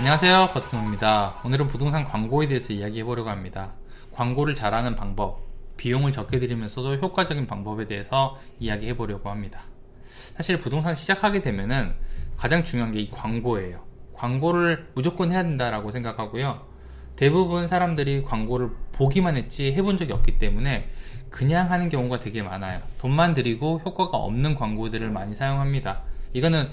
안녕하세요, 버튼호입니다. 오늘은 부동산 광고에 대해서 이야기해 보려고 합니다. 광고를 잘하는 방법, 비용을 적게 들이면서도 효과적인 방법에 대해서 이야기해 보려고 합니다. 사실 부동산 시작하게 되면은 가장 중요한 게 이 광고예요. 광고를 무조건 해야 된다라고 생각하고요. 대부분 사람들이 광고를 보기만 했지 해본 적이 없기 때문에 그냥 하는 경우가 되게 많아요. 돈만 들이고 효과가 없는 광고들을 많이 사용합니다. 이거는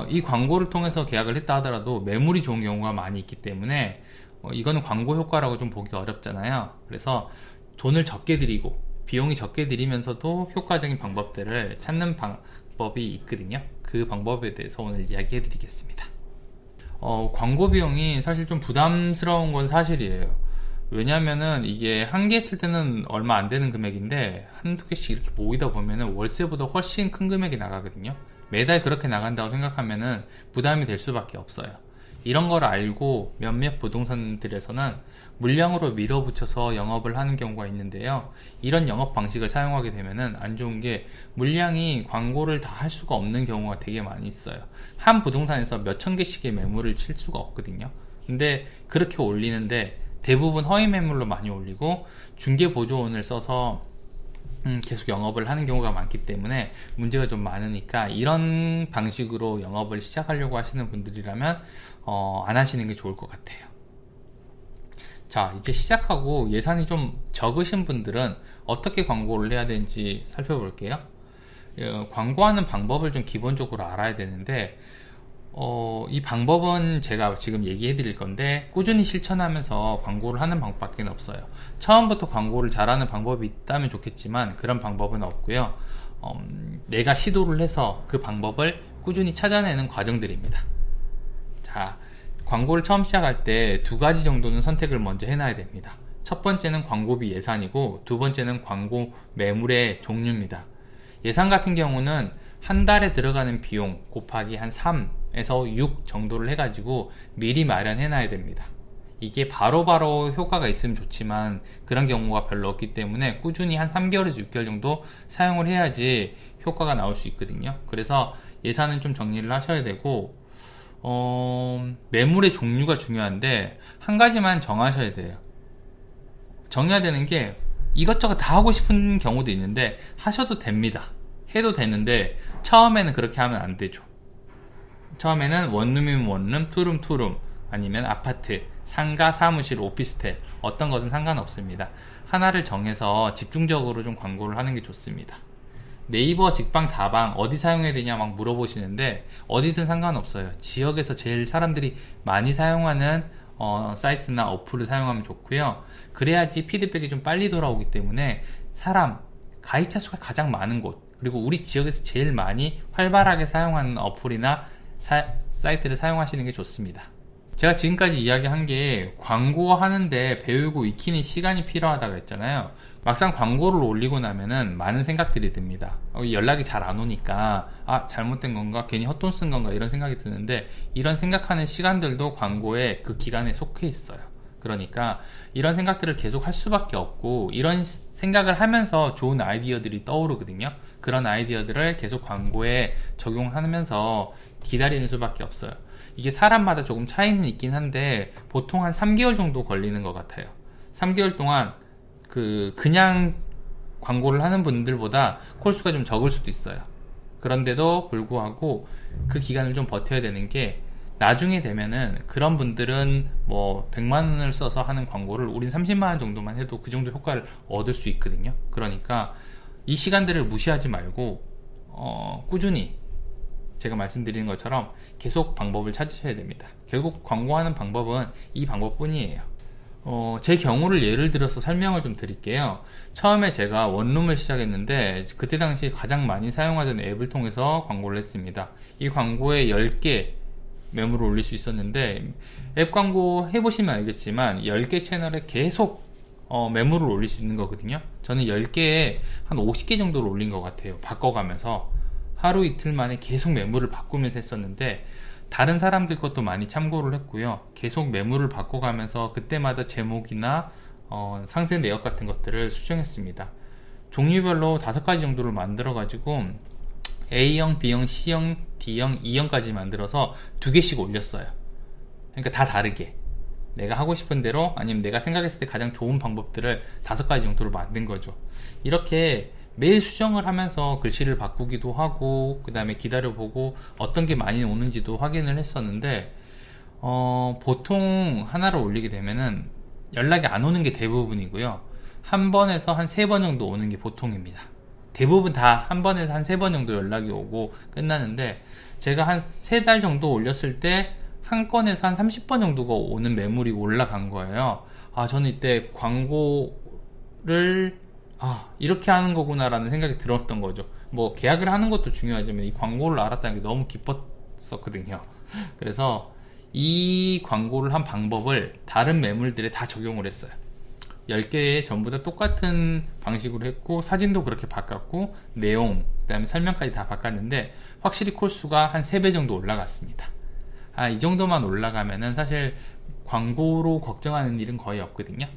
이 광고를 통해서 계약을 했다 하더라도 매물이 좋은 경우가 많이 있기 때문에 이거는 광고 효과라고 좀 보기 어렵잖아요. 그래서 돈을 적게 들이고 비용이 적게 들이면서도 효과적인 방법들을 찾는 방법이 있거든요. 그 방법에 대해서 오늘 이야기해 드리겠습니다. 광고 비용이 사실 좀 부담스러운 건 사실이에요. 왜냐면은 이게 한 개 쓸 때는 얼마 안 되는 금액인데 한두 개씩 이렇게 모이다 보면은 월세보다 훨씬 큰 금액이 나가거든요. 매달 그렇게 나간다고 생각하면은 부담이 될 수밖에 없어요. 이런 걸 알고 몇몇 부동산들에서는 물량으로 밀어붙여서 영업을 하는 경우가 있는데요. 이런 영업 방식을 사용하게 되면은 안 좋은 게 물량이 광고를 다 할 수가 없는 경우가 되게 많이 있어요. 한 부동산에서 몇천 개씩의 매물을 칠 수가 없거든요. 근데 그렇게 올리는데 대부분 허위 매물로 많이 올리고 중개보조원을 써서 계속 영업을 하는 경우가 많기 때문에 문제가 좀 많으니까 이런 방식으로 영업을 시작하려고 하시는 분들이라면 안 하시는 게 좋을 것 같아요. 자, 이제 시작하고 예산이 좀 적으신 분들은 어떻게 광고를 해야 되는지 살펴볼게요. 광고하는 방법을 좀 기본적으로 알아야 되는데 이 방법은 제가 지금 얘기해 드릴 건데 꾸준히 실천하면서 광고를 하는 방법밖에 없어요. 처음부터 광고를 잘하는 방법이 있다면 좋겠지만 그런 방법은 없고요. 내가 시도를 해서 그 방법을 꾸준히 찾아내는 과정들입니다. 자, 광고를 처음 시작할 때 두 가지 정도는 선택을 먼저 해놔야 됩니다. 첫 번째는 광고비 예산이고 두 번째는 광고 매물의 종류입니다. 예산 같은 경우는 한 달에 들어가는 비용 곱하기 한 3에서 6 정도를 해가지고 미리 마련해 놔야 됩니다. 이게 바로바로 효과가 있으면 좋지만 그런 경우가 별로 없기 때문에 꾸준히 한 3개월에서 6개월 정도 사용을 해야지 효과가 나올 수 있거든요. 그래서 예산은 좀 정리를 하셔야 되고 매물의 종류가 중요한데 한 가지만 정하셔야 돼요. 정해야 되는 게 이것저것 다 하고 싶은 경우도 있는데 하셔도 됩니다. 해도 되는데 처음에는 그렇게 하면 안 되죠. 처음에는 원룸이면 원룸, 투룸 투룸, 아니면 아파트, 상가, 사무실, 오피스텔 어떤 것은 상관없습니다. 하나를 정해서 집중적으로 좀 광고를 하는 게 좋습니다. 네이버, 직방, 다방 어디 사용해야 되냐 막 물어보시는데 어디든 상관없어요. 지역에서 제일 사람들이 많이 사용하는 사이트나 어플을 사용하면 좋고요. 그래야지 피드백이 좀 빨리 돌아오기 때문에 가입자 수가 가장 많은 곳, 그리고 우리 지역에서 제일 많이 활발하게 사용하는 어플이나 사이트를 사용하시는 게 좋습니다. 제가 지금까지 이야기한 게 광고하는데 배우고 익히는 시간이 필요하다고 했잖아요. 막상 광고를 올리고 나면은 많은 생각들이 듭니다. 연락이 잘 안 오니까 잘못된 건가, 괜히 헛돈 쓴 건가 이런 생각이 드는데 이런 생각하는 시간들도 광고의 그 기간에 속해 있어요. 그러니까 이런 생각들을 계속 할 수밖에 없고 이런 생각을 하면서 좋은 아이디어들이 떠오르거든요. 그런 아이디어들을 계속 광고에 적용하면서 기다리는 수밖에 없어요. 이게 사람마다 조금 차이는 있긴 한데 보통 한 3개월 정도 걸리는 것 같아요. 3개월 동안 그냥 광고를 하는 분들보다 콜수가 좀 적을 수도 있어요. 그런데도 불구하고 그 기간을 좀 버텨야 되는 게 나중에 되면은 그런 분들은 뭐 100만원을 써서 하는 광고를 우린 30만원 정도만 해도 그 정도 효과를 얻을 수 있거든요. 그러니까 이 시간들을 무시하지 말고 꾸준히 제가 말씀드리는 것처럼 계속 방법을 찾으셔야 됩니다. 결국 광고하는 방법은 이 방법뿐이에요. 제 경우를 예를 들어서 설명을 좀 드릴게요. 처음에 제가 원룸을 시작했는데 그때 당시 가장 많이 사용하던 앱을 통해서 광고를 했습니다. 이 광고에 10개 매물을 올릴 수 있었는데 앱 광고 해보시면 알겠지만 10개 채널에 계속 매물을 올릴 수 있는 거거든요. 저는 10개에 한 50개 정도를 올린 것 같아요. 바꿔가면서 하루 이틀 만에 계속 매물을 바꾸면서 했었는데 다른 사람들 것도 많이 참고를 했고요. 계속 매물을 바꿔가면서 그때마다 제목이나 상세 내역 같은 것들을 수정했습니다. 종류별로 5가지 정도를 만들어 가지고 A형, B형, C형, D형, E형까지 만들어서 2개씩 올렸어요. 그러니까 다 다르게 내가 하고 싶은 대로 아니면 내가 생각했을 때 가장 좋은 방법들을 5가지 정도로 만든 거죠. 이렇게 매일 수정을 하면서 글씨를 바꾸기도 하고 그 다음에 기다려보고 어떤 게 많이 오는지도 확인을 했었는데 보통 하나를 올리게 되면은 연락이 안 오는 게 대부분이고요. 한 번에서 한 3번 정도 오는 게 보통입니다. 대부분 다 한 번에서 한 3번 정도 연락이 오고 끝나는데, 제가 한 3달 정도 올렸을 때 한 건에서 한 30번 정도가 오는 매물이 올라간 거예요. 저는 이때 광고를 이렇게 하는 거구나 라는 생각이 들었던 거죠. 뭐 계약을 하는 것도 중요하지만 이 광고를 알았다는 게 너무 기뻤었거든요. 그래서 이 광고를 한 방법을 다른 매물들에 다 적용을 했어요. 10개에 전부 다 똑같은 방식으로 했고, 사진도 그렇게 바꿨고, 내용, 그 다음에 설명까지 다 바꿨는데 확실히 콜수가 한 3배 정도 올라갔습니다. 이 정도만 올라가면은 사실 광고로 걱정하는 일은 거의 없거든요.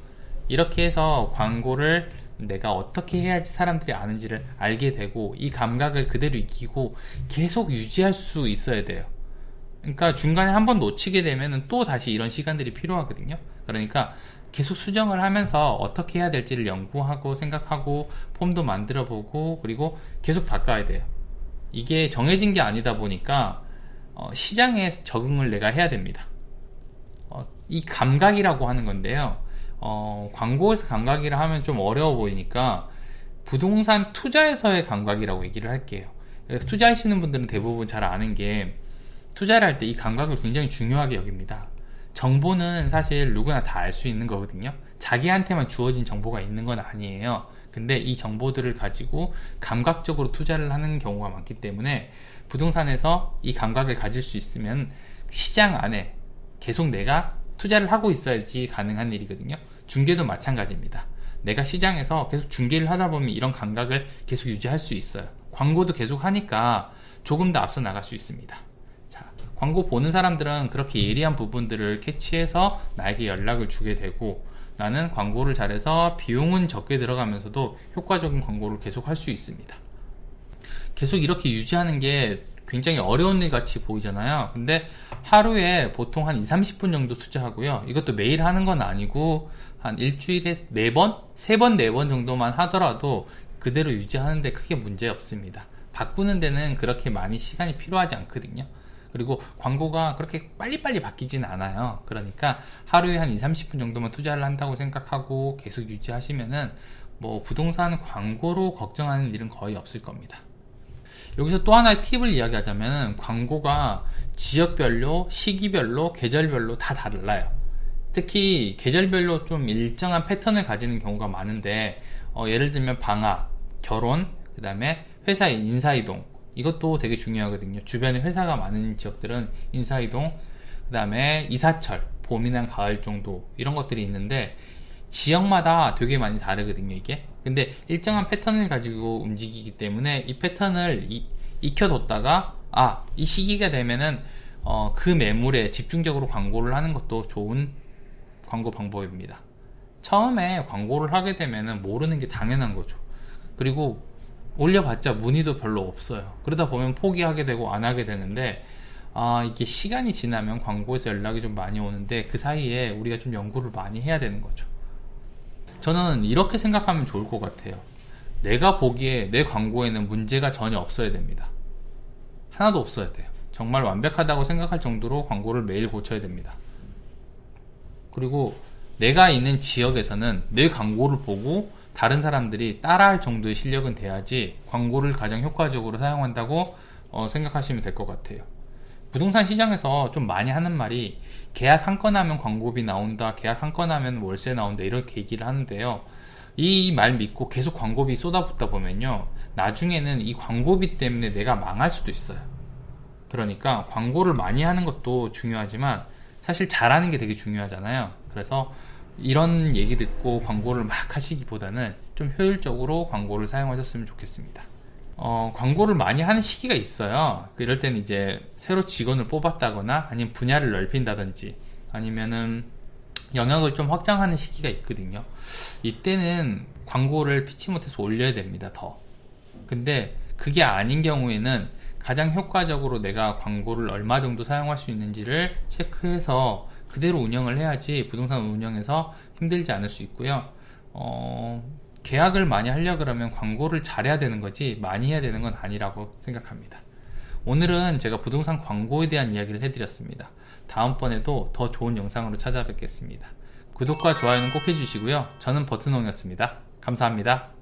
이렇게 해서 광고를 내가 어떻게 해야지 사람들이 아는지를 알게 되고, 이 감각을 그대로 익히고 계속 유지할 수 있어야 돼요. 그러니까 중간에 한번 놓치게 되면은 또 다시 이런 시간들이 필요하거든요. 그러니까 계속 수정을 하면서 어떻게 해야 될지를 연구하고 생각하고 폼도 만들어 보고, 그리고 계속 바꿔야 돼요. 이게 정해진 게 아니다 보니까 시장에 적응을 내가 해야 됩니다. 이 감각이라고 하는 건데요. 광고에서 감각이라 하면 좀 어려워 보이니까 부동산 투자에서의 감각이라고 얘기를 할게요. 투자하시는 분들은 대부분 잘 아는 게, 투자를 할 때 이 감각을 굉장히 중요하게 여깁니다. 정보는 사실 누구나 다 알 수 있는 거거든요. 자기한테만 주어진 정보가 있는 건 아니에요. 근데 이 정보들을 가지고 감각적으로 투자를 하는 경우가 많기 때문에 부동산에서 이 감각을 가질 수 있으면 시장 안에 계속 내가 투자를 하고 있어야지 가능한 일이거든요. 중개도 마찬가지입니다. 내가 시장에서 계속 중개를 하다 보면 이런 감각을 계속 유지할 수 있어요. 광고도 계속 하니까 조금 더 앞서 나갈 수 있습니다. 광고 보는 사람들은 그렇게 예리한 부분들을 캐치해서 나에게 연락을 주게 되고, 나는 광고를 잘해서 비용은 적게 들어가면서도 효과적인 광고를 계속 할 수 있습니다. 계속 이렇게 유지하는 게 굉장히 어려운 일 같이 보이잖아요. 근데 하루에 보통 한 20-30분 정도 투자하고요. 이것도 매일 하는 건 아니고 한 일주일에 4번? 3번, 4번 정도만 하더라도 그대로 유지하는데 크게 문제 없습니다. 바꾸는 데는 그렇게 많이 시간이 필요하지 않거든요. 그리고 광고가 그렇게 빨리빨리 바뀌진 않아요. 그러니까 하루에 한 20-30분 정도만 투자를 한다고 생각하고 계속 유지하시면은 뭐 부동산 광고로 걱정하는 일은 거의 없을 겁니다. 여기서 또 하나의 팁을 이야기하자면, 광고가 지역별로, 시기별로, 계절별로 다 달라요. 특히 계절별로 좀 일정한 패턴을 가지는 경우가 많은데, 예를 들면 방학, 결혼, 그 다음에 회사의 인사이동, 이것도 되게 중요하거든요. 주변에 회사가 많은 지역들은 인사이동, 그 다음에 이사철, 봄이나 가을 정도, 이런 것들이 있는데 지역마다 되게 많이 다르거든요, 이게. 근데 일정한 패턴을 가지고 움직이기 때문에 이 패턴을 익혀뒀다가 이 시기가 되면은 그 매물에 집중적으로 광고를 하는 것도 좋은 광고 방법입니다. 처음에 광고를 하게 되면은 모르는 게 당연한 거죠. 그리고 올려봤자 문의도 별로 없어요. 그러다 보면 포기하게 되고 안 하게 되는데, 이게 시간이 지나면 광고에서 연락이 좀 많이 오는데 그 사이에 우리가 좀 연구를 많이 해야 되는 거죠. 저는 이렇게 생각하면 좋을 것 같아요. 내가 보기에 내 광고에는 문제가 전혀 없어야 됩니다. 하나도 없어야 돼요. 정말 완벽하다고 생각할 정도로 광고를 매일 고쳐야 됩니다. 그리고 내가 있는 지역에서는 내 광고를 보고 다른 사람들이 따라할 정도의 실력은 돼야지 광고를 가장 효과적으로 사용한다고 생각하시면 될 것 같아요. 부동산 시장에서 좀 많이 하는 말이, 계약 한 건 하면 광고비 나온다, 계약 한 건 하면 월세 나온다, 이렇게 얘기를 하는데요. 이 말 믿고 계속 광고비 쏟아붓다 보면요, 나중에는 이 광고비 때문에 내가 망할 수도 있어요. 그러니까 광고를 많이 하는 것도 중요하지만 사실 잘하는 게 되게 중요하잖아요. 그래서 이런 얘기 듣고 광고를 막 하시기보다는 좀 효율적으로 광고를 사용하셨으면 좋겠습니다. 광고를 많이 하는 시기가 있어요. 이럴 때는 이제 새로 직원을 뽑았다거나 아니면 분야를 넓힌다든지 아니면은 영역을 좀 확장하는 시기가 있거든요. 이때는 광고를 피치 못해서 올려야 됩니다. 더. 근데 그게 아닌 경우에는 가장 효과적으로 내가 광고를 얼마 정도 사용할 수 있는지를 체크해서 그대로 운영을 해야지 부동산 운영에서 힘들지 않을 수 있고요. 계약을 많이 하려고 그러면 광고를 잘해야 되는 거지 많이 해야 되는 건 아니라고 생각합니다. 오늘은 제가 부동산 광고에 대한 이야기를 해드렸습니다. 다음번에도 더 좋은 영상으로 찾아뵙겠습니다. 구독과 좋아요는 꼭 해주시고요. 저는 버튼홍이었습니다. 감사합니다.